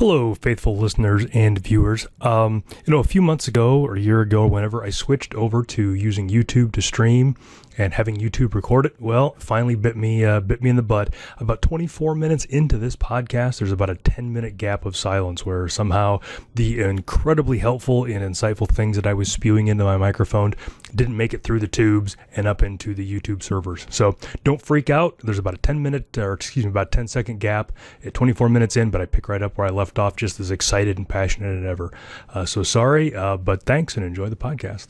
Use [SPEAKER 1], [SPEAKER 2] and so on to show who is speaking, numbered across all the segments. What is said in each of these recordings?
[SPEAKER 1] Hello, faithful listeners and viewers. A few months ago or a year ago, whenever I switched over to using YouTube to stream and having YouTube record it, well, it finally bit me in the butt. About 24 minutes into this podcast, there's about a 10-minute gap of silence where somehow the incredibly helpful and insightful things that I was spewing into my microphone didn't make it through the tubes and up into the YouTube servers. So don't freak out. There's about a 10-second gap at 24 minutes in, but I pick right up where I left off, just as excited and passionate as ever. So sorry, but thanks and enjoy the podcast.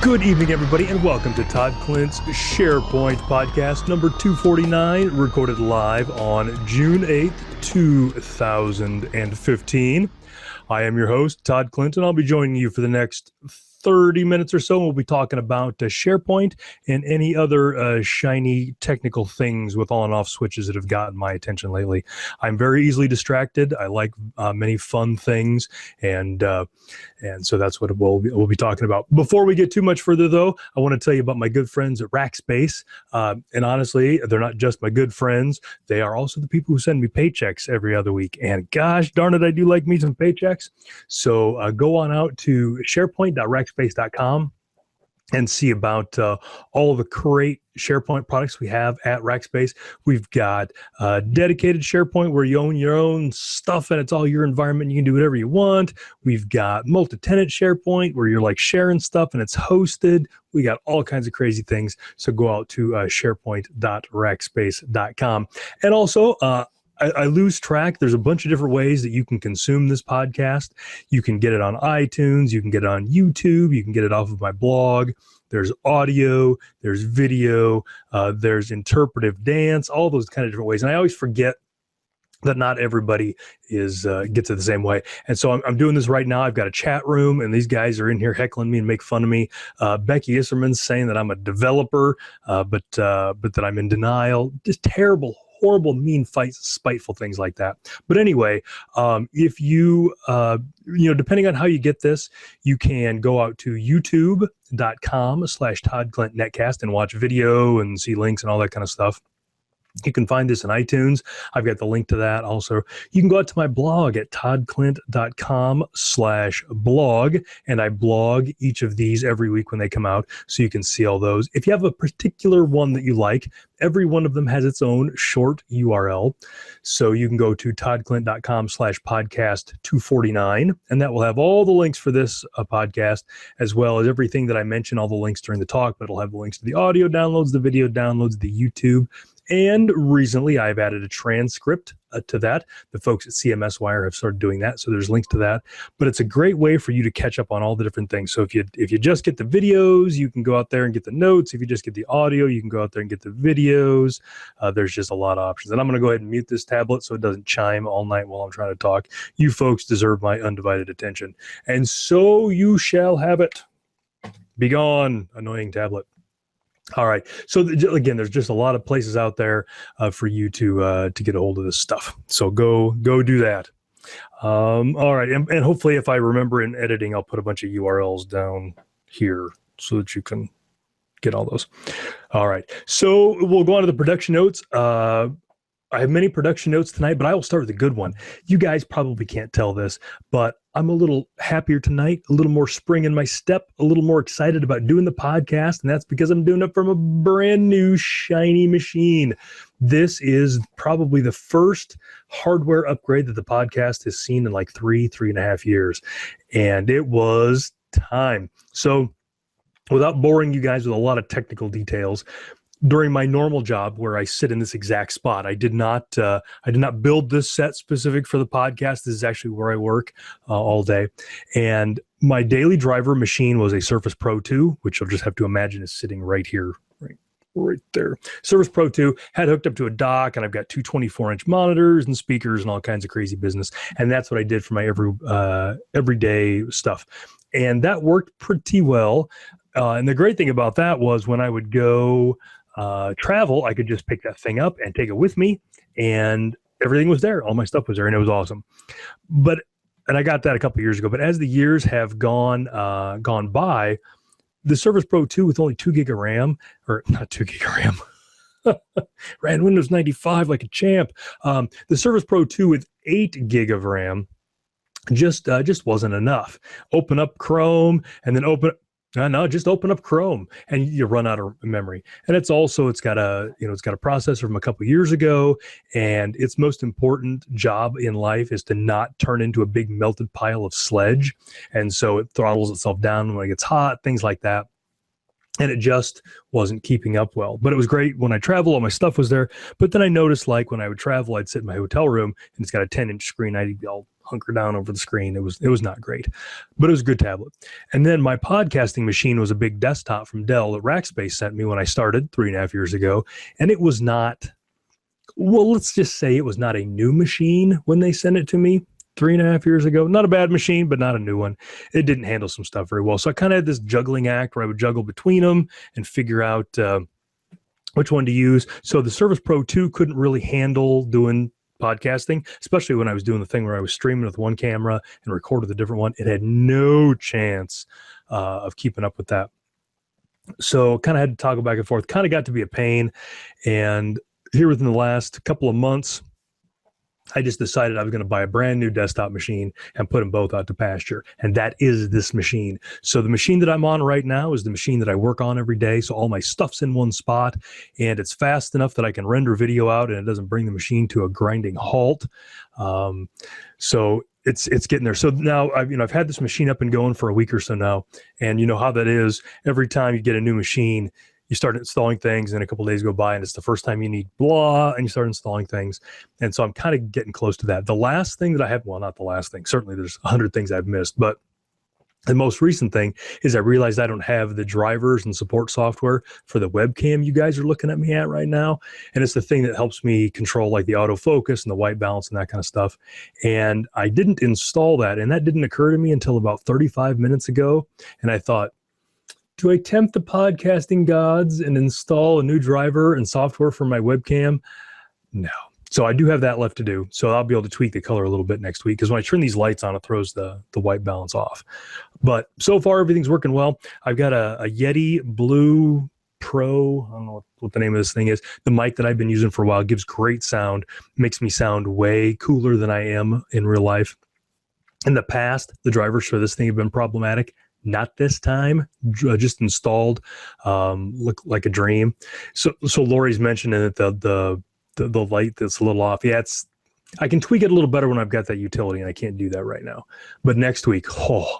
[SPEAKER 1] Good evening, everybody, and welcome to Todd Klindt's SharePoint podcast number 249, recorded live on June 8th, 2015. I am your host, Todd Klindt, and I'll be joining you for the next 30 minutes or so. We'll be talking about SharePoint and any other shiny technical things with on and off switches that have gotten my attention lately. I'm very easily distracted. I like many fun things, and so that's what we'll be talking about. Before we get too much further, though, I want to tell you about my good friends at Rackspace. And honestly, they're not just my good friends. They are also the people who send me paychecks every other week. And gosh darn it, I do like me some paychecks. So go on out to SharePoint.rackspace.com and see about all of the great SharePoint products we have at Rackspace. We've got dedicated SharePoint where you own your own stuff and it's all your environment. You can do whatever you want. We've got multi-tenant SharePoint where you're like sharing stuff and it's hosted. We got all kinds of crazy things. So go out to SharePoint.rackspace.com. And also, I lose track. There's a bunch of different ways that you can consume this podcast. You can get it on iTunes. You can get it on YouTube. You can get it off of my blog. There's audio. There's video. There's interpretive dance, all those kind of different ways. And I always forget that not everybody gets it the same way. And so I'm doing this right now. I've got a chat room, and these guys are in here heckling me and make fun of me. Becky Isserman's saying that I'm a developer, but that I'm in denial. Just terrible, horrible, mean fights, spiteful things like that. But anyway, if you, depending on how you get this, you can go out to youtube.com/ToddKlintNetcast and watch video and see links and all that kind of stuff. You can find this in iTunes. I've got the link to that also. You can go out to my blog at toddklint.com/blog, and I blog each of these every week when they come out, so you can see all those. If you have a particular one that you like, every one of them has its own short URL. So you can go to toddklint.com/podcast249, and that will have all the links for this podcast, as well as everything that I mentioned, all the links during the talk, but it'll have the links to the audio downloads, the video downloads, the YouTube. And recently, I've added a transcript to that. The folks at CMS Wire have started doing that, so there's links to that. But it's a great way for you to catch up on all the different things. So if you just get the videos, you can go out there and get the notes. If you just get the audio, you can go out there and get the videos. There's just a lot of options. And I'm going to go ahead and mute this tablet so it doesn't chime all night while I'm trying to talk. You folks deserve my undivided attention. And so you shall have it. Be gone, annoying tablet. All right. So again, there's just a lot of places out there for you to get a hold of this stuff. So go do that. All right. And hopefully if I remember in editing, I'll put a bunch of URLs down here so that you can get all those. All right. So we'll go on to the production notes. I have many production notes tonight, but I will start with a good one. You guys probably can't tell this, but I'm a little happier tonight, a little more spring in my step, a little more excited about doing the podcast, and that's because I'm doing it from a brand new shiny machine. This is probably the first hardware upgrade that the podcast has seen in like 3.5 years, and it was time. So without boring you guys with a lot of technical details, during my normal job where I sit in this exact spot, I did not build this set specific for the podcast. This is actually where I work all day. And my daily driver machine was a Surface Pro 2, which you'll just have to imagine is sitting right here, right there. Surface Pro 2 had hooked up to a dock, and I've got two 24-inch monitors and speakers and all kinds of crazy business. And that's what I did for my everyday stuff. And that worked pretty well. And the great thing about that was when I would go travel, I could just pick that thing up and take it with me, and everything was there. All my stuff was there, and it was awesome. And I got that a couple of years ago. But as the years have gone by, the Surface Pro 2 with only 2 gig of RAM, or not 2 gig of RAM, ran Windows 95 like a champ. The Surface Pro 2 with 8 gig of RAM just wasn't enough. Open up Chrome and then just open up Chrome and you run out of memory. And it's got a processor from a couple years ago, and its most important job in life is to not turn into a big melted pile of sludge. And so it throttles itself down when it gets hot, things like that. And it just wasn't keeping up well. But it was great when I travel, all my stuff was there. But then I noticed, like, when I would travel, I'd sit in my hotel room and it's got a 10-inch screen. I'd be all hunker down over the screen. It was not great, but it was a good tablet. And then my podcasting machine was a big desktop from Dell that Rackspace sent me when I started 3.5 years ago. And it was not, well, let's just say it was not a new machine when they sent it to me 3.5 years ago. Not a bad machine, but not a new one. It didn't handle some stuff very well. So I kind of had this juggling act where I would juggle between them and figure out which one to use. So the Surface Pro 2 couldn't really handle doing podcasting, especially when I was doing the thing where I was streaming with one camera and recorded the different one. It had no chance of keeping up with that. So kind of had to toggle back and forth, kind of got to be a pain. And here within the last couple of months, I just decided I was going to buy a brand new desktop machine and put them both out to pasture. And that is this machine. So the machine that I'm on right now is the machine that I work on every day. So all my stuff's in one spot, and it's fast enough that I can render video out and it doesn't bring the machine to a grinding halt. So it's getting there. So now I've had this machine up and going for a week or so now. And you know how that is. Every time you get a new machine, you start installing things, and a couple of days go by, and it's the first time you need blah, and you start installing things. And so I'm kind of getting close to that. The last thing that I have, well, not the last thing, certainly there's 100 things I've missed, but the most recent thing is I realized I don't have the drivers and support software for the webcam you guys are looking at me at right now. And it's the thing that helps me control like the autofocus and the white balance and that kind of stuff. And I didn't install that, and that didn't occur to me until about 35 minutes ago. And I thought, do I tempt the podcasting gods and install a new driver and software for my webcam? No. So I do have that left to do. So I'll be able to tweak the color a little bit next week, because when I turn these lights on, it throws the white balance off. But so far, everything's working well. I've got a Yeti Blue Pro, I don't know what the name of this thing is. The mic that I've been using for a while gives great sound, makes me sound way cooler than I am in real life. In the past, the drivers for this thing have been problematic. Not this time, just installed, look like a dream. So Lori's mentioning that the light that's a little off. Yeah, I can tweak it a little better when I've got that utility, and I can't do that right now. But next week,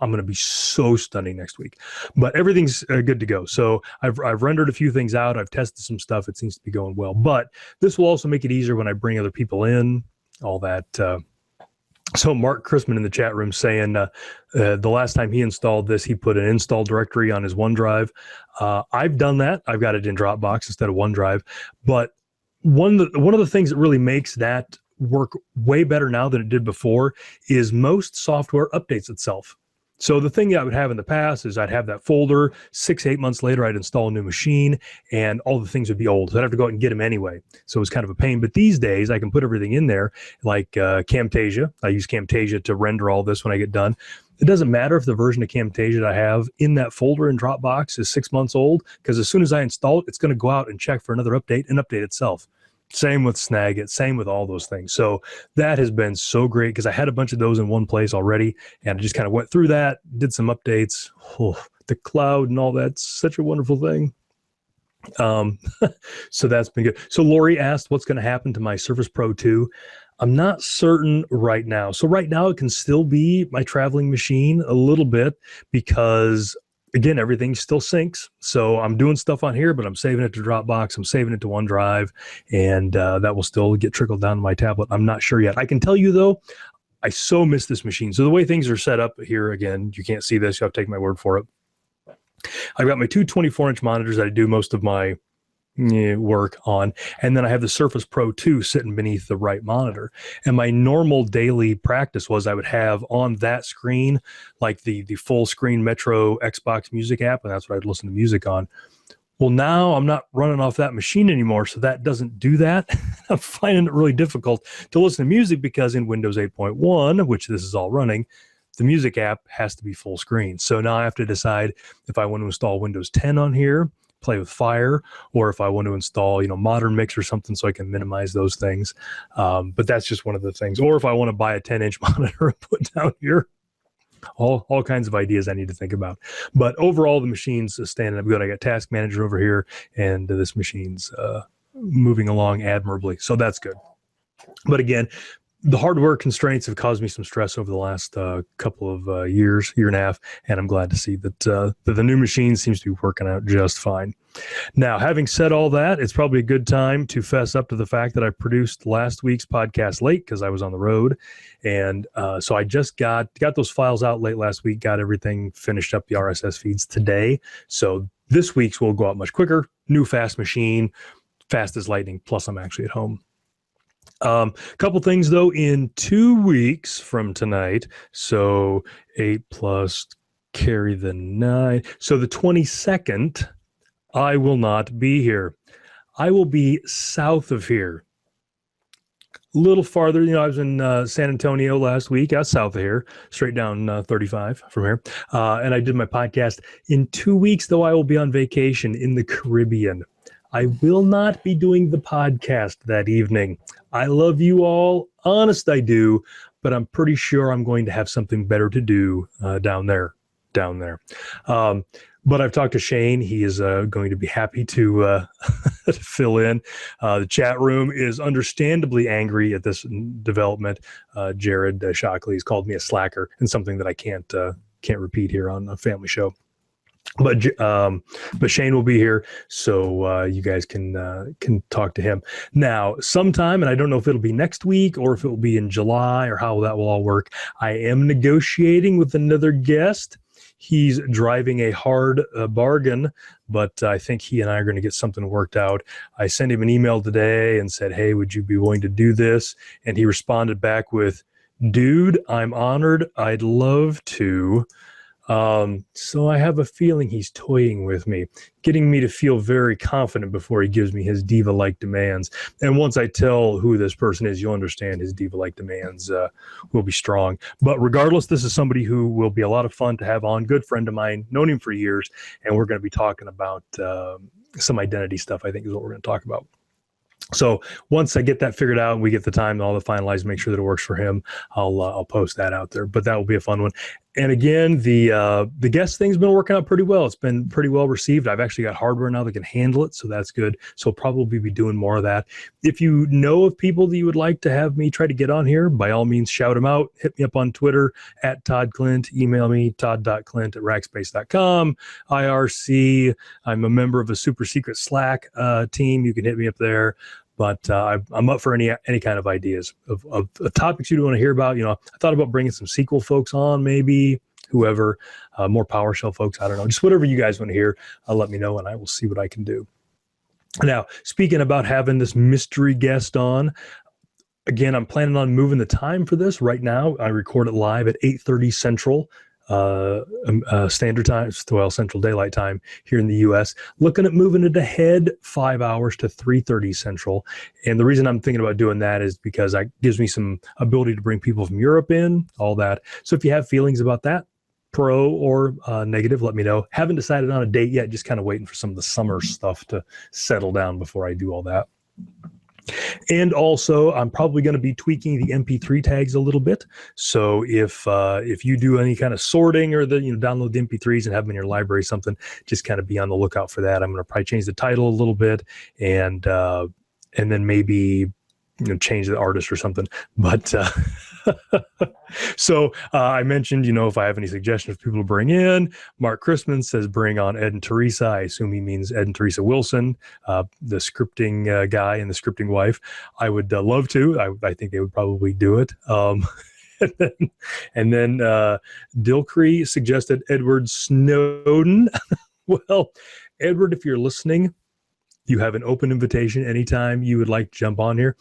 [SPEAKER 1] I'm going to be so stunning next week. But everything's good to go. So I've rendered a few things out. I've tested some stuff. It seems to be going well. But this will also make it easier when I bring other people in, all that. So Mark Chrisman in the chat room saying the last time he installed this, he put an install directory on his OneDrive. I've done that. I've got it in Dropbox instead of OneDrive. But one of the things that really makes that work way better now than it did before is most software updates itself. So the thing that I would have in the past is I'd have that folder, 6-8 months later, I'd install a new machine, and all the things would be old. So I'd have to go out and get them anyway. So it was kind of a pain. But these days, I can put everything in there, like Camtasia. I use Camtasia to render all this when I get done. It doesn't matter if the version of Camtasia that I have in that folder in Dropbox is 6 months old, because as soon as I install it, it's going to go out and check for another update and update itself. Same with Snagit, same with all those things. So that has been so great, because I had a bunch of those in one place already, and I just kind of went through that, did some updates. Oh, the cloud and all that's such a wonderful thing. So that's been good. So Lori asked, what's going to happen to my Surface Pro 2? I'm not certain right now. So right now it can still be my traveling machine a little bit, because again, everything still syncs. So I'm doing stuff on here, but I'm saving it to Dropbox. I'm saving it to OneDrive, and that will still get trickled down to my tablet. I'm not sure yet. I can tell you, though, I so miss this machine. So the way things are set up here, again, you can't see this. You have to take my word for it. I've got my two 24-inch monitors that I do most of my work on, and then I have the Surface Pro 2 sitting beneath the right monitor. And my normal daily practice was I would have on that screen like the full screen Metro Xbox music app, and that's what I'd listen to music on. Well, now I'm not running off that machine anymore, so that doesn't do that. I'm finding it really difficult to listen to music because in Windows 8.1, which this is all running, the music app has to be full screen. So now I have to decide if I want to install Windows 10 on here, play with Fire, or if I want to install, Modern Mix or something so I can minimize those things. But that's just one of the things. Or if I want to buy a 10-inch monitor and put down here. All kinds of ideas I need to think about. But overall, the machine's standing up good. I got Task Manager over here, and this machine's moving along admirably. So that's good. But again, the hardware constraints have caused me some stress over the last couple of year and a half, and I'm glad to see that the new machine seems to be working out just fine. Now, having said all that, it's probably a good time to fess up to the fact that I produced last week's podcast late because I was on the road, and so I just got those files out late last week, got everything finished up, the RSS feeds today. So this week's will go out much quicker. New fast machine, fast as lightning, plus I'm actually at home. Couple things though, in 2 weeks from tonight, so 8 plus carry the 9. So the 22nd, I will not be here. I will be south of here. A little farther, I was in San Antonio last week. I was south of here, straight down 35 from here. And I did my podcast. In 2 weeks, though, I will be on vacation in the Caribbean. I will not be doing the podcast that evening. I love you all. Honest, I do. But I'm pretty sure I'm going to have something better to do down there. But I've talked to Shane. He is going to be happy to fill in. The chat room is understandably angry at this development. Jared Shockley has called me a slacker, and something that I can't repeat here on a family show. But Shane will be here, so you guys can talk to him. Now, sometime, and I don't know if it'll be next week or if it will be in July or how that will all work, I am negotiating with another guest. He's driving a hard bargain, but I think he and I are going to get something worked out. I sent him an email today and said, hey, would you be willing to do this? And he responded back with, dude, I'm honored. I'd love to. So I have a feeling he's toying with me, getting me to feel very confident before he gives me his diva-like demands. And once I tell who this person is, you'll understand his diva-like demands will be strong. But regardless, this is somebody who will be a lot of fun to have on. Good friend of mine, known him for years, and we're going to be talking about some identity stuff, I think is what we're going to talk about. So once I get that figured out and we get the time and all the finalized, make sure that it works for him, I'll post that out there. But that will be a fun one. And again, the guest thing's been working out pretty well. It's been pretty well received. I've actually got hardware now that can handle it, so that's good. So I'll probably be doing more of that. If you know of people that you would like to have me try to get on here, by all means, shout them out. Hit me up on Twitter at Todd Klindt. Email me, todd.klindt@rackspace.com. IRC, I'm a member of a super secret Slack team. You can hit me up there. But I'm up for any kind of ideas of topics you want to hear about. I thought about bringing some SQL folks on, maybe whoever, more PowerShell folks. I don't know, just whatever you guys want to hear. Let me know, and I will see what I can do. Now, speaking about having this mystery guest on, again, I'm planning on moving the time for this. Right now, I record it live at 8:30 Central. Standard time, well, Central Daylight Time here in the U.S. Looking at moving it ahead 5 hours to 3:30 Central. And the reason I'm thinking about doing that is because that gives me some ability to bring people from Europe in, all that. So if you have feelings about that, pro or negative, let me know. Haven't decided on a date yet, just kind of waiting for some of the summer stuff to settle down before I do all that. And also, I'm probably going to be tweaking the MP3 tags a little bit. So if you do any kind of sorting or download the MP3s and have them in your library, something, just kind of be on the lookout for that. I'm going to probably change the title a little bit, and then maybe change the artist or something. But so I mentioned, if I have any suggestions for people to bring in. Mark Christman says bring on Ed and Teresa. I assume he means Ed and Teresa Wilson, the scripting guy and the scripting wife. I would love to. I think they would probably do it. And then Dilcree suggested Edward Snowden. Well, Edward, if you're listening, you have an open invitation anytime you would like to jump on here.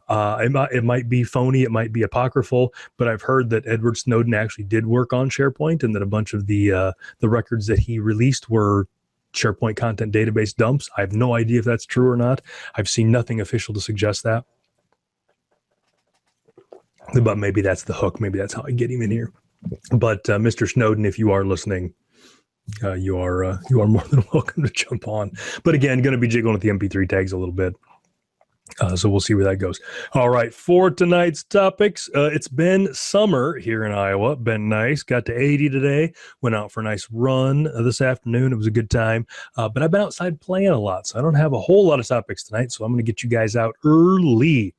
[SPEAKER 1] It might be phony, it might be apocryphal, but I've heard that Edward Snowden actually did work on SharePoint, and that a bunch of the records that he released were SharePoint content database dumps. I have no idea if that's true or not. I've seen nothing official to suggest that. But maybe that's the hook. Maybe that's how I get him in here. But Mr. Snowden, if you are listening, you are more than welcome to jump on. But again, going to be jiggling with the MP3 tags a little bit. So we'll see where that goes. All right, for tonight's topics, it's been summer here in Iowa. Been nice. Got to 80 today. Went out for a nice run this afternoon. It was a good time. But I've been outside playing a lot, so I don't have a whole lot of topics tonight. So I'm going to get you guys out early,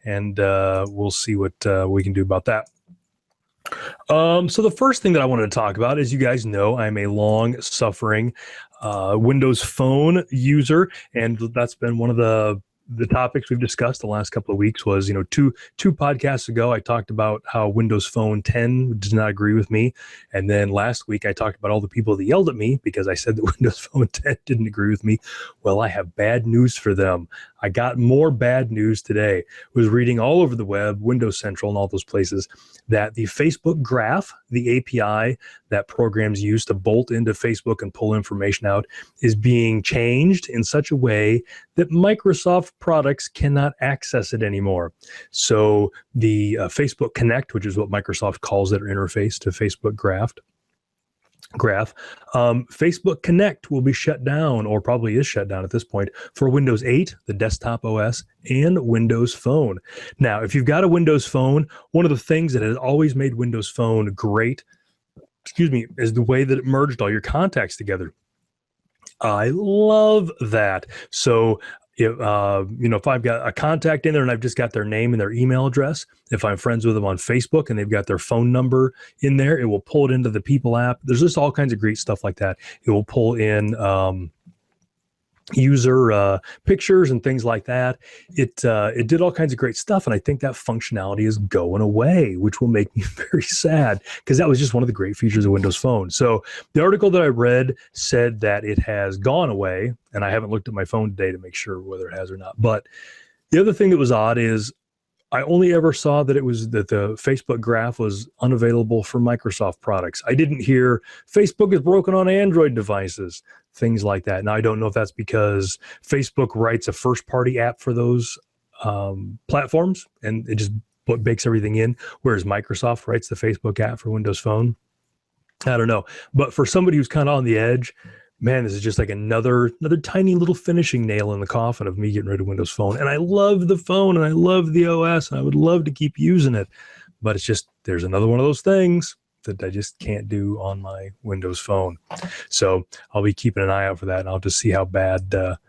[SPEAKER 1] and we'll see what we can do about that. So the first thing that I wanted to talk about, as you guys know, I'm a long-suffering Windows Phone user, and that's been one of the topics we've discussed the last couple of weeks. Was, two podcasts ago, I talked about how Windows Phone 10 does not agree with me. And then last week, I talked about all the people that yelled at me because I said that Windows Phone 10 didn't agree with me. Well, I have bad news for them. I got more bad news today. I was reading all over the web, Windows Central and all those places, that the Facebook Graph, the API that programs use to bolt into Facebook and pull information out, is being changed in such a way that Microsoft products cannot access it anymore. So the Facebook Connect, which is what Microsoft calls their interface to Facebook Graph, Facebook Connect will be shut down, or probably is shut down at this point, for Windows 8, the desktop OS, and Windows Phone. Now, if you've got a Windows Phone, one of the things that has always made Windows Phone great, is the way that it merged all your contacts together. I love that. So if I've got a contact in there and I've just got their name and their email address, if I'm friends with them on Facebook and they've got their phone number in there, it will pull it into the People app. There's just all kinds of great stuff like that. It will pull in user pictures and things like that. It did all kinds of great stuff, and I think that functionality is going away, which will make me very sad, because that was just one of the great features of Windows Phone. So the article that I read said that it has gone away, and I haven't looked at my phone today to make sure whether it has or not. But the other thing that was odd is I only ever saw that the Facebook Graph was unavailable for Microsoft products. I didn't hear Facebook is broken on Android devices, things like that. Now, I don't know if that's because Facebook writes a first-party app for those platforms, and it just bakes everything in, whereas Microsoft writes the Facebook app for Windows Phone. I don't know. But for somebody who's kind of on the edge, man, this is just like another tiny little finishing nail in the coffin of me getting rid of Windows Phone. And I love the phone and I love the OS and I would love to keep using it. But it's just, there's another one of those things that I just can't do on my Windows Phone. So I'll be keeping an eye out for that, and I'll just see how bad that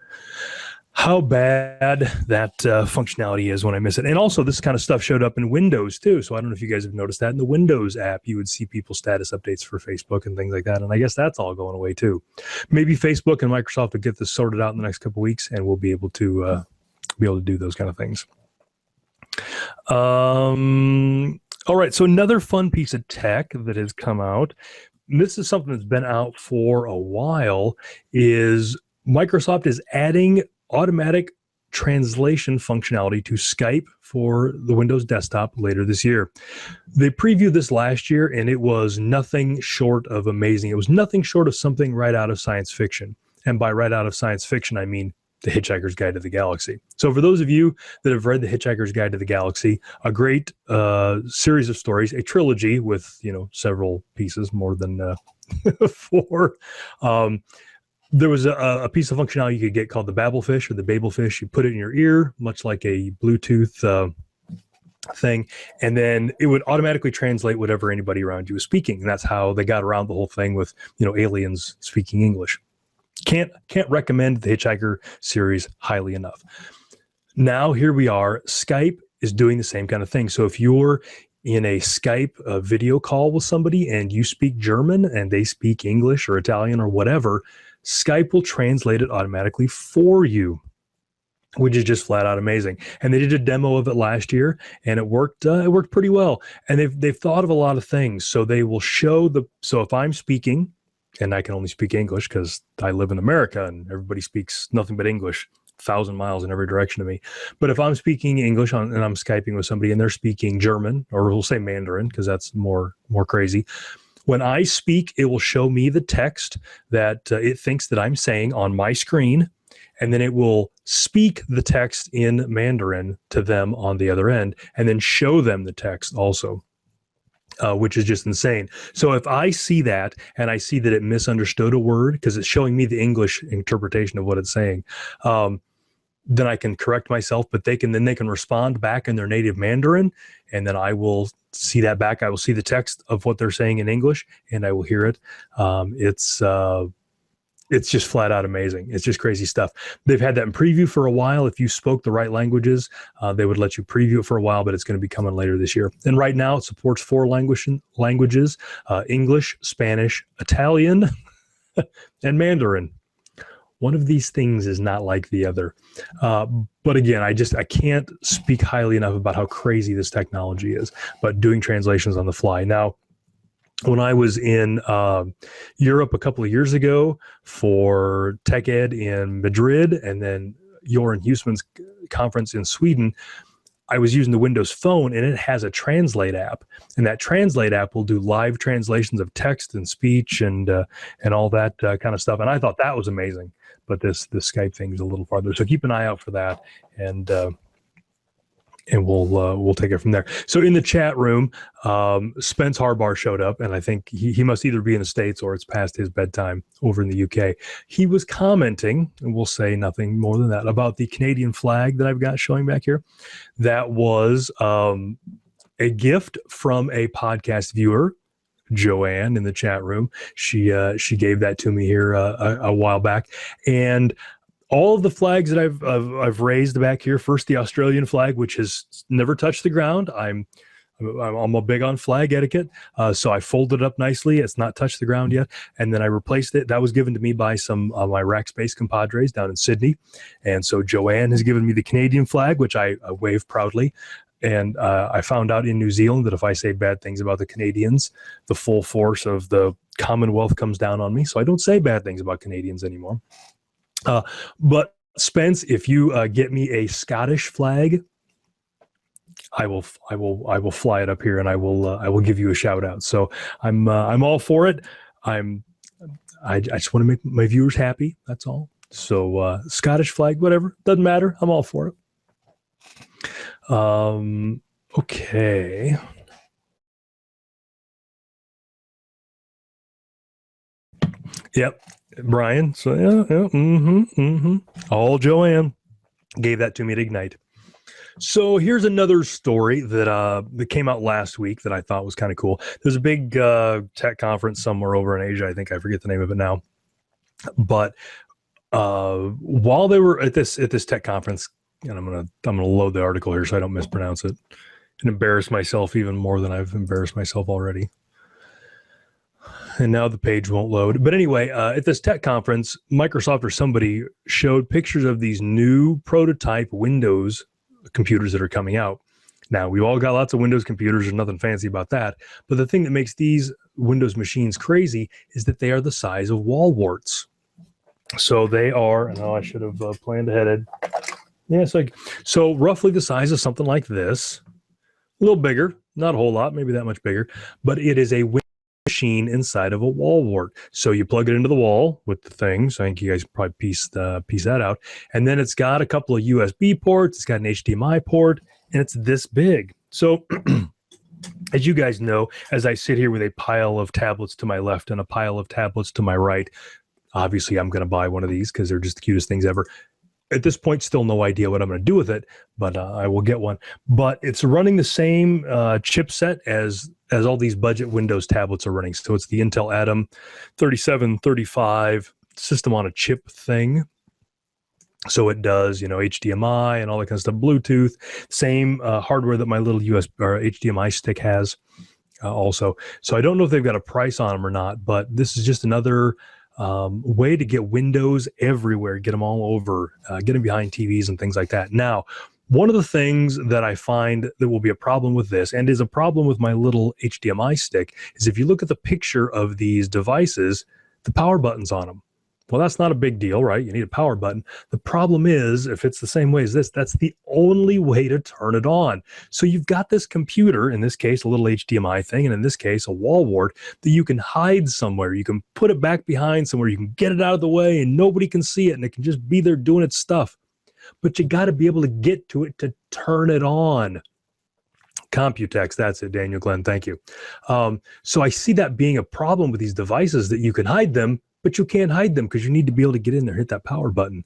[SPEAKER 1] functionality is when I miss it. And also, this kind of stuff showed up in Windows too. So I don't know if you guys have noticed that in the Windows app, you would see people's status updates for Facebook and things like that. And I guess that's all going away too. Maybe Facebook and Microsoft will get this sorted out in the next couple of weeks, and we'll be able to do those kind of things. All right. So another fun piece of tech that has come out, this is something that's been out for a while, is Microsoft is adding automatic translation functionality to Skype for the Windows desktop later this year. They previewed this last year, and it was nothing short of amazing. It was nothing short of something right out of science fiction. And by right out of science fiction, I mean The Hitchhiker's Guide to the Galaxy. So for those of you that have read The Hitchhiker's Guide to the Galaxy, a great series of stories, a trilogy with, several pieces, more than 4, there was a piece of functionality you could get called the Babelfish or the Babelfish. You put it in your ear, much like a Bluetooth thing, and then it would automatically translate whatever anybody around you was speaking. And that's how they got around the whole thing with, aliens speaking English. Can't recommend the Hitchhiker series highly enough. Now, here we are. Skype is doing the same kind of thing. So if you're in a Skype video call with somebody and you speak German and they speak English or Italian or whatever, Skype will translate it automatically for you, which is just flat out amazing. And they did a demo of it last year, and it worked. It worked pretty well. And they've thought of a lot of things. So they will show so if I'm speaking, and I can only speak English because I live in America and everybody speaks nothing but English, 1,000 miles in every direction to me. But if I'm speaking English and I'm Skyping with somebody and they're speaking German, or we'll say Mandarin because that's more crazy, When I speak, it will show me the text that it thinks that I'm saying on my screen, and then it will speak the text in Mandarin to them on the other end, and then show them the text also. Which is just insane. So if I see that and I see that it misunderstood a word because it's showing me the English interpretation of what it's saying, then I can correct myself. But they can respond back in their native Mandarin, and then I will see that back. I will see the text of what they're saying in English, and I will hear it. It's just flat out amazing. It's just crazy stuff. They've had that in preview for a while. If you spoke the right languages, they would let you preview it for a while, but it's going to be coming later this year. And right now it supports 4 languages, English, Spanish, Italian, and Mandarin. One of these things is not like the other. But again, I can't speak highly enough about how crazy this technology is, but doing translations on the fly. Now, when I was in Europe a couple of years ago for Tech Ed in Madrid, and then Joran Huisman's conference in Sweden, I was using the Windows Phone, and it has a Translate app, and that Translate app will do live translations of text and speech and all that kind of stuff. And I thought that was amazing. But this Skype thing is a little farther, so keep an eye out for that, and we'll take it from there. So in the chat room, Spence Harbar showed up, and I think he must either be in the States or it's past his bedtime over in the UK. He was commenting, and we'll say nothing more than that, about the Canadian flag that I've got showing back here. That was a gift from a podcast viewer, Joanne, in the chat room. She gave that to me here a while back, and all of the flags that I've raised back here. First, the Australian flag, which has never touched the ground. I'm a big on flag etiquette, so I folded it up nicely. It's not touched the ground yet, and then I replaced it. That was given to me by some of my Rackspace compadres down in Sydney, and so Joanne has given me the Canadian flag, which I wave proudly. And I found out in New Zealand that if I say bad things about the Canadians, the full force of the Commonwealth comes down on me. So I don't say bad things about Canadians anymore. But Spence, if you get me a Scottish flag, I will fly it up here, and I will give you a shout out. So I'm all for it. I just want to make my viewers happy. That's all. So Scottish flag, whatever, doesn't matter. I'm all for it. Okay. Yep. Brian. So yeah. All Joanne gave that to me at Ignite. So here's another story that came out last week that I thought was kind of cool. There's a big tech conference somewhere over in Asia. I think I forget the name of it now. But while they were at this tech conference, and I'm gonna load the article here so I don't mispronounce it and embarrass myself even more than I've embarrassed myself already. And now the page won't load. But anyway, at this tech conference, Microsoft or somebody showed pictures of these new prototype Windows computers that are coming out. Now, we've all got lots of Windows computers. There's nothing fancy about that. But the thing that makes these Windows machines crazy is that they are the size of wall warts. So they are, and I should have planned ahead. Yeah, it's like, so roughly the size of something like this, a little bigger, not a whole lot, maybe that much bigger, but it is a Windows machine inside of a wall wart. So you plug it into the wall with the thing. So I think you guys can probably piece that out. And then it's got a couple of USB ports. It's got an HDMI port, and it's this big. So as you guys know, as I sit here with a pile of tablets to my left and a pile of tablets to my right, obviously I'm going to buy one of these because they're just the cutest things ever. At this point, still no idea what I'm going to do with it, but I will get one. But it's running the same chipset as all these budget Windows tablets are running. So it's the Intel Atom 3735 system on a chip thing. So it does, HDMI and all that kind of stuff, Bluetooth, same hardware that my little USB or HDMI stick has also. So I don't know if they've got a price on them or not, but this is just another way to get Windows everywhere, get them all over, get them behind TVs and things like that. Now, one of the things that I find that will be a problem with this, and is a problem with my little HDMI stick, is if you look at the picture of these devices, the power button's on them. Well, that's not a big deal, right? You need a power button. The problem is, if it's the same way as this, that's the only way to turn it on. So you've got this computer, in this case, a little HDMI thing, and in this case, a wall wart that you can hide somewhere. You can put it back behind somewhere. You can get it out of the way and nobody can see it and it can just be there doing its stuff. But you got to be able to get to it to turn it on. Computex, that's it, Daniel Glenn, thank you. So I see that being a problem with these devices, that you can hide them, but you can't hide them because you need to be able to get in there, hit that power button.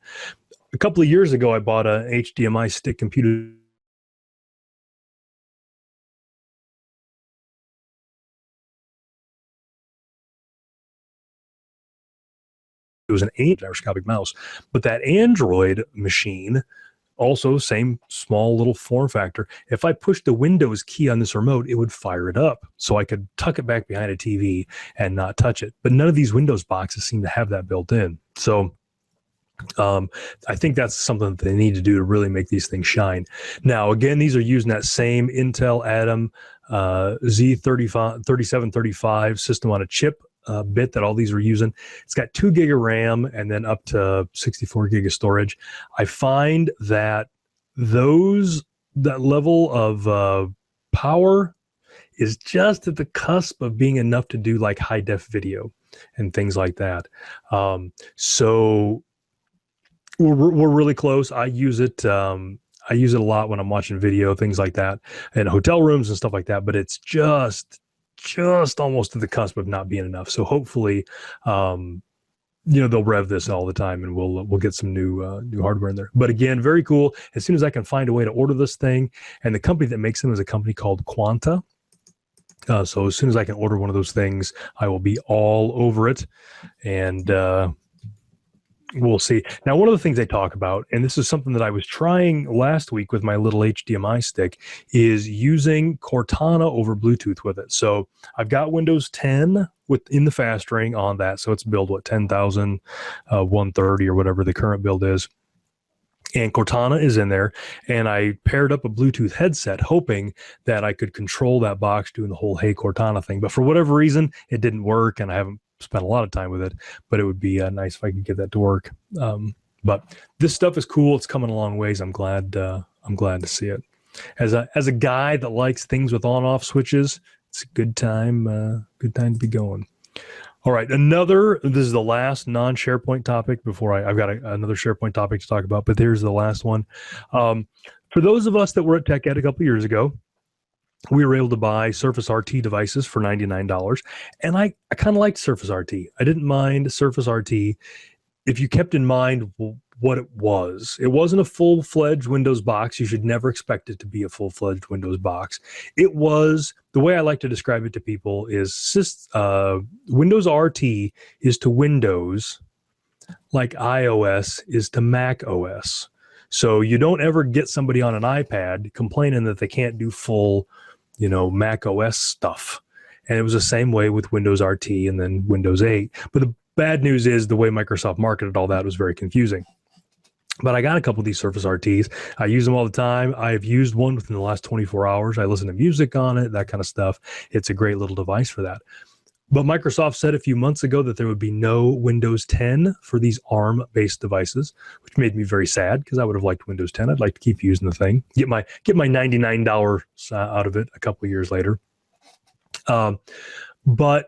[SPEAKER 1] A couple of years ago, I bought a HDMI stick computer. It was an gyroscopic mouse, but that Android machine, also same small little form factor. If I pushed the Windows key on this remote, it would fire it up. So I could tuck it back behind a TV and not touch it. But none of these Windows boxes seem to have that built in. So I think that's something that they need to do to really make these things shine. Now, again, these are using that same Intel Atom Z3735 system on a chip bit that all these are using. It's got 2 gig of RAM and then up to 64 gig of storage. I find that that level of power is just at the cusp of being enough to do like high def video and things like that. So we're really close. I use it a lot when I'm watching video, things like that, in hotel rooms and stuff like that. But it's just almost to the cusp of not being enough. So hopefully, they'll rev this all the time, and we'll get some new hardware in there. But again, very cool. As soon as I can find a way to order this thing, and the company that makes them is a company called Quanta. So as soon as I can order one of those things, I will be all over it, and we'll see. Now, one of the things they talk about, and this is something that I was trying last week with my little HDMI stick, is using Cortana over Bluetooth with it. So I've got Windows 10 within the fast ring on that. So it's build, 10,130 or whatever the current build is. And Cortana is in there. And I paired up a Bluetooth headset, hoping that I could control that box doing the whole Hey Cortana thing. But for whatever reason, it didn't work, and I haven't spent a lot of time with it, but it would be nice if I could get that to work. But this stuff is cool. It's coming a long ways. I'm glad to see it. As a guy that likes things with on-off switches, it's a good time to be going. All right, this is the last non-SharePoint topic before I've got another SharePoint topic to talk about, but here's the last one. For those of us that were at Tech Ed a couple of years ago, we were able to buy Surface RT devices for $99. And I kind of liked Surface RT. I didn't mind Surface RT if you kept in mind what it was. It wasn't a full-fledged Windows box. You should never expect it to be a full-fledged Windows box. It was, the way I like to describe it to people is Windows RT is to Windows like iOS is to Mac OS. So you don't ever get somebody on an iPad complaining that they can't do full Mac OS stuff. And it was the same way with Windows RT and then Windows 8. But the bad news is the way Microsoft marketed all that was very confusing. But I got a couple of these Surface RTs. I use them all the time. I've used one within the last 24 hours. I listen to music on it, that kind of stuff. It's a great little device for that. But Microsoft said a few months ago that there would be no Windows 10 for these ARM-based devices, which made me very sad because I would have liked Windows 10. I'd like to keep using the thing, get my $99 out of it a couple of years later. But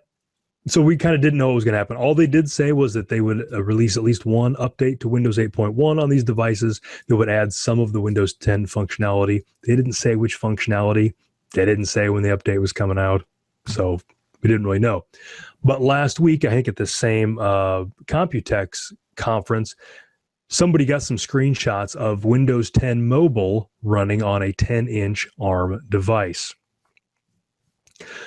[SPEAKER 1] so we kind of didn't know what was going to happen. All they did say was that they would release at least one update to Windows 8.1 on these devices that would add some of the Windows 10 functionality. They didn't say which functionality. They didn't say when the update was coming out. So we didn't really know. But last week, I think at the same Computex conference, somebody got some screenshots of Windows 10 Mobile running on a 10-inch ARM device.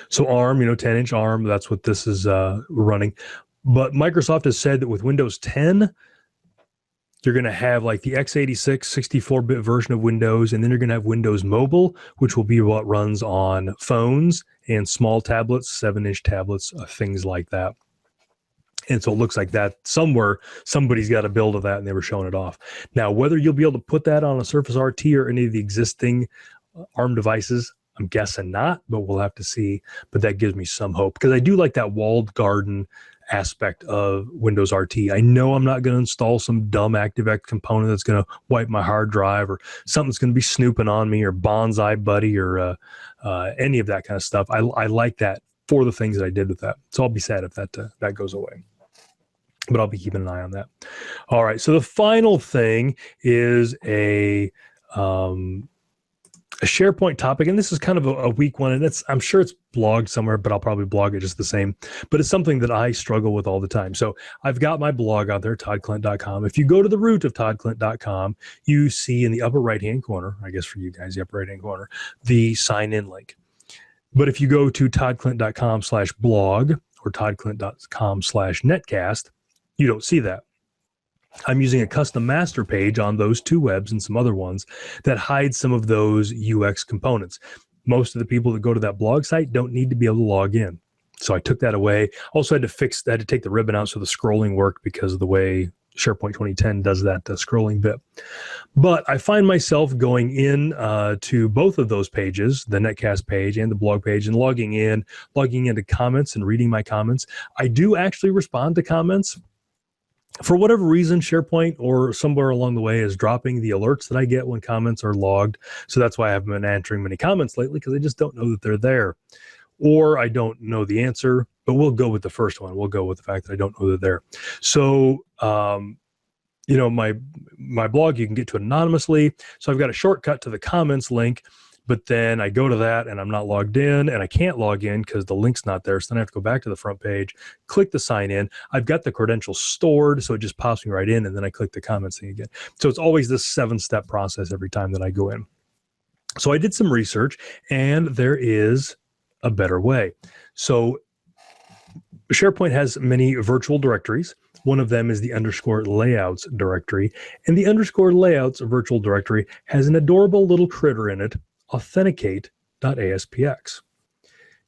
[SPEAKER 1] So ARM, 10-inch ARM, that's what this is running. But Microsoft has said that with Windows 10, you're going to have like the x86 64-bit version of Windows, and then you're going to have Windows Mobile, which will be what runs on phones and small tablets, 7-inch tablets, things like that. And so it looks like that somewhere somebody's got a build of that, and they were showing it off. Now, whether you'll be able to put that on a Surface RT or any of the existing ARM devices, I'm guessing not, but we'll have to see. But that gives me some hope because I do like that walled garden aspect of Windows RT. I know I'm not going to install some dumb ActiveX component that's going to wipe my hard drive, or something's going to be snooping on me, or Bonsai Buddy, or any of that kind of stuff. I like that for the things that I did with that. So I'll be sad if that goes away. But I'll be keeping an eye on that. All right. So the final thing is a SharePoint topic, and this is kind of a weak one, and I'm sure it's blogged somewhere, but I'll probably blog it just the same. But it's something that I struggle with all the time. So I've got my blog out there, toddklindt.com. If you go to the root of toddklindt.com, you see in the upper right-hand corner, I guess for you guys, the upper right-hand corner, the sign-in link. But if you go to toddklindt.com/blog or toddklindt.com/netcast, you don't see that. I'm using a custom master page on those two webs and some other ones that hides some of those UX components. Most of the people that go to that blog site don't need to be able to log in. So I took that away. Also had to take the ribbon out so the scrolling worked because of the way SharePoint 2010 does that scrolling bit. But I find myself going in to both of those pages, the Netcast page and the blog page, and logging into comments and reading my comments. I do actually respond to comments. For whatever reason, SharePoint or somewhere along the way is dropping the alerts that I get when comments are logged. So that's why I haven't been answering many comments lately, because I just don't know that they're there. Or I don't know the answer, but we'll go with the first one. We'll go with the fact that I don't know they're there. So, my blog, you can get to it anonymously. So I've got a shortcut to the comments link, but then I go to that and I'm not logged in, and I can't log in because the link's not there. So then I have to go back to the front page, click the sign in. I've got the credentials stored, so it just pops me right in, and then I click the comments thing again. So it's always this 7-step process every time that I go in. So I did some research, and there is a better way. So SharePoint has many virtual directories. One of them is the _layouts directory, and the _layouts virtual directory has an adorable little critter in it, authenticate.aspx.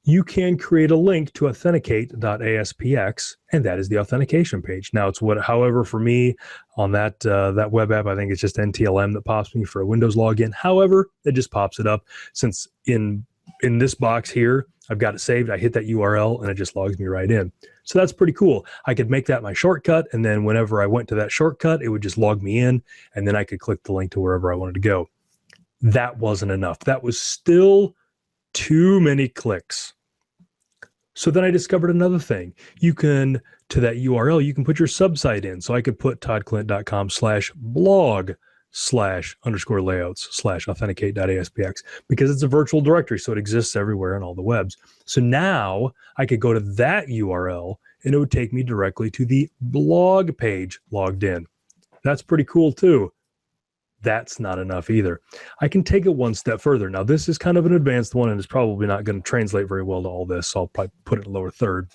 [SPEAKER 1] You can create a link to authenticate.aspx, and that is the authentication page. Now, however, for me on that web app, I think it's just NTLM that pops me for a Windows login. However, it just pops it up. Since in this box here, I've got it saved. I hit that URL and it just logs me right in. So that's pretty cool. I could make that my shortcut, and then whenever I went to that shortcut, it would just log me in, and then I could click the link to wherever I wanted to go. That wasn't enough. That was still too many clicks. So then I discovered another thing. To that URL, you can put your subsite in. So I could put toddklindt.com/blog/layouts/authenticate.aspx, because it's a virtual directory, so it exists everywhere on all the webs. So now I could go to that URL and it would take me directly to the blog page logged in. That's pretty cool too. That's not enough either. I can take it one step further. Now, this is kind of an advanced one, and it's probably not going to translate very well to all this, so I'll probably put it in lower third.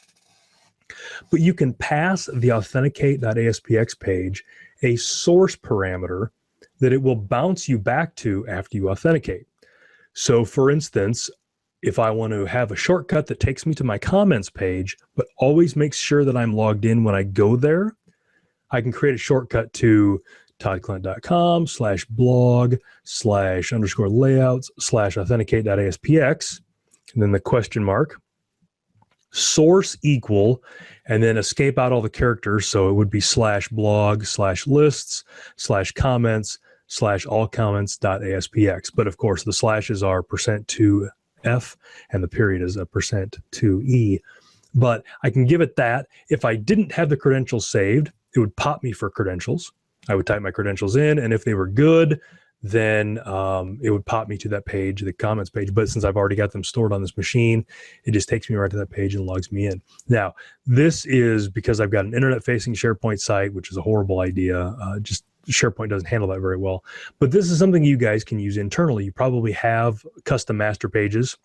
[SPEAKER 1] But you can pass the authenticate.aspx page a source parameter that it will bounce you back to after you authenticate. So, for instance, if I want to have a shortcut that takes me to my comments page, but always makes sure that I'm logged in when I go there, I can create a shortcut to toddklindt.com/blog/layouts/authenticate.aspx, and then the question mark, source equal, and then escape out all the characters. So it would be /blog/lists/comments/allcomments.aspx. But of course, the slashes are %2f and the period is a %2e. But I can give it that. If I didn't have the credentials saved, it would pop me for credentials. I would type my credentials in, and if they were good, then it would pop me to that page, the comments page. But since I've already got them stored on this machine, it just takes me right to that page and logs me in. Now, this is because I've got an internet-facing SharePoint site, which is a horrible idea. Just SharePoint doesn't handle that very well. But this is something you guys can use internally. You probably have custom master pages,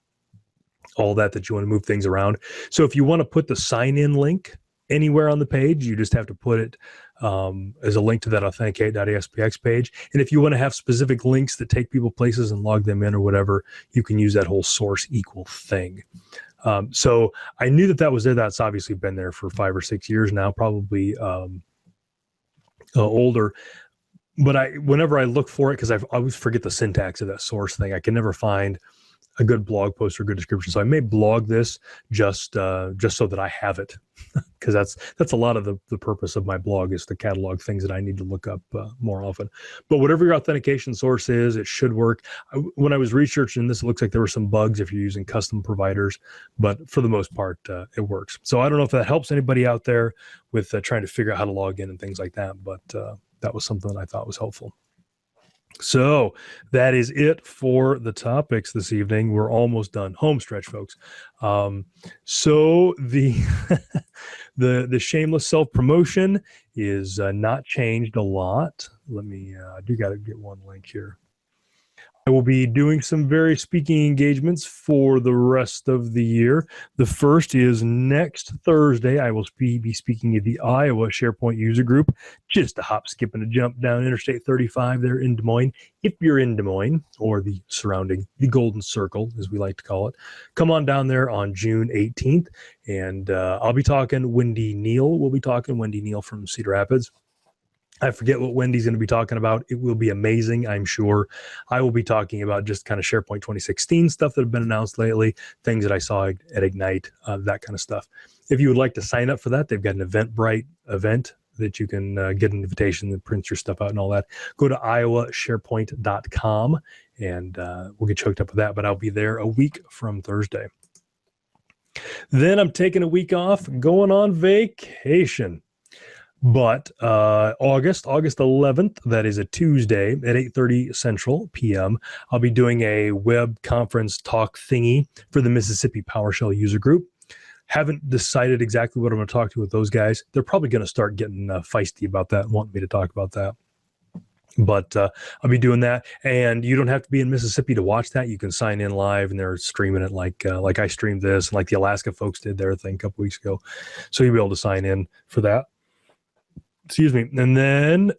[SPEAKER 1] all that you want to move things around. So if you want to put the sign-in link anywhere on the page, you just have to put it as a link to that authenticate.aspx page. And if you want to have specific links that take people places and log them in or whatever, you can use that whole source equal thing. So I knew that was there. That's obviously been there for 5 or 6 years now, probably older. But whenever I look for it, because I always forget the syntax of that source thing, I can never find a good blog post or good description. So I may blog this just so that I have it, because that's a lot of the purpose of my blog, is to catalog things that I need to look up more often. But whatever your authentication source is, it should work. When I was researching this, it looks like there were some bugs if you're using custom providers, but for the most part, it works. So I don't know if that helps anybody out there with trying to figure out how to log in and things like that, but that was something that I thought was helpful. So that is it for the topics this evening. We're almost done. Home stretch, folks. So the the shameless self-promotion is not changed a lot. Let me, I do got to get one link here. I will be doing some various speaking engagements for the rest of the year. The first is next Thursday. I will be speaking at the Iowa SharePoint user group, just a hop, skip, and a jump down Interstate 35 there in Des Moines. If you're in Des Moines or the surrounding, the Golden Circle, as we like to call it, come on down there on June 18th. And I'll be talking. Wendy Neal will be talking. Wendy Neal from Cedar Rapids. I forget what Wendy's going to be talking about. It will be amazing, I'm sure. I will be talking about just kind of SharePoint 2016 stuff that have been announced lately, things that I saw at Ignite, that kind of stuff. If you would like to sign up for that, they've got an Eventbrite event that you can get an invitation that prints your stuff out and all that. Go to iowasharepoint.com and we'll get you hooked up with that. But I'll be there a week from Thursday. Then I'm taking a week off, going on vacation. But August 11th, that is a Tuesday at 8:30 Central PM, I'll be doing a web conference talk thingy for the Mississippi PowerShell user group. Haven't decided exactly what I'm going to talk to with those guys. They're probably going to start getting feisty about that and want me to talk about that. But I'll be doing that, and you don't have to be in Mississippi to watch that. You can sign in live, and they're streaming it like I streamed this, and like the Alaska folks did their thing a couple weeks ago. So you'll be able to sign in for that. Excuse me. And then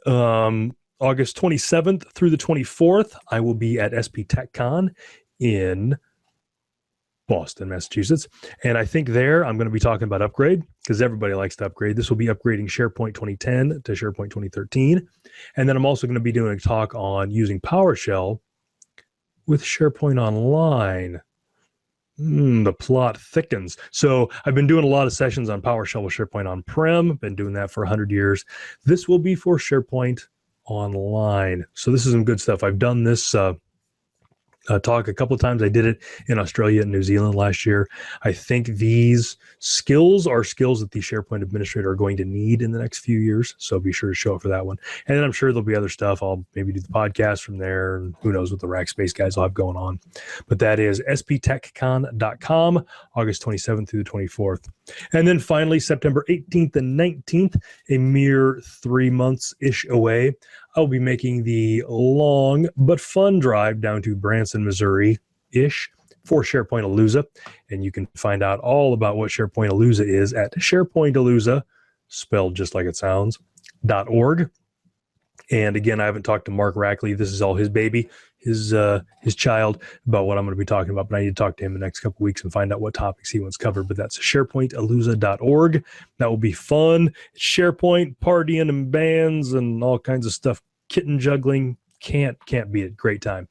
[SPEAKER 1] August 27th through the 24th, I will be at SP TechCon in Boston, Massachusetts. And I think there I'm going to be talking about upgrade, because everybody likes to upgrade. This will be upgrading SharePoint 2010 to SharePoint 2013. And then I'm also going to be doing a talk on using PowerShell with SharePoint Online. The plot thickens. So I've been doing a lot of sessions on PowerShell with SharePoint on-prem. Been doing that for 100 years. This will be for SharePoint Online. So this is some good stuff. I've done this talk a couple of times. I did it in Australia and New Zealand last year. I think these skills are skills that the SharePoint administrator are going to need in the next few years. So be sure to show up for that one. And then I'm sure there'll be other stuff. I'll maybe do the podcast from there, and who knows what the Rackspace guys will have going on. But that is sptechcon.com, August 27th through the 24th. And then finally, September 18th and 19th, a mere 3 months-ish away, I'll be making the long but fun drive down to Branson, Missouri-ish for SharePoint-A-Looza. And you can find out all about what SharePoint-A-Looza is at SharePoint-A-Looza, spelled just like it sounds, .org. And again, I haven't talked to Mark Rackley. This is all his baby, his child, about what I'm going to be talking about. But I need to talk to him in the next couple of weeks and find out what topics he wants covered. But that's SharePoint-A-Looza.org. That will be fun. It's SharePoint, partying and bands and all kinds of stuff. Kitten juggling. Can't beat it. Great time.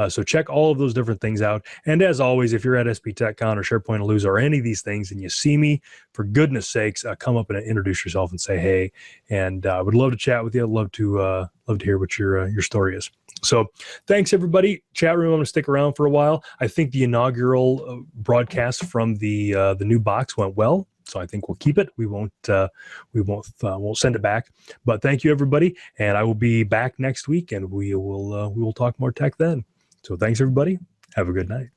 [SPEAKER 1] So check all of those different things out. And as always, if you're at SP TechCon or SharePoint-A-Looza or any of these things and you see me, for goodness sakes, come up and introduce yourself and say hey. And I would love to chat with you. I'd love to hear what your story is. So thanks, everybody. Chat room, I'm going to stick around for a while. I think the inaugural broadcast from the new box went well. So I think we'll keep it. We won't send it back. But thank you, everybody, and I will be back next week, and we will talk more tech then. So thanks, everybody. Have a good night.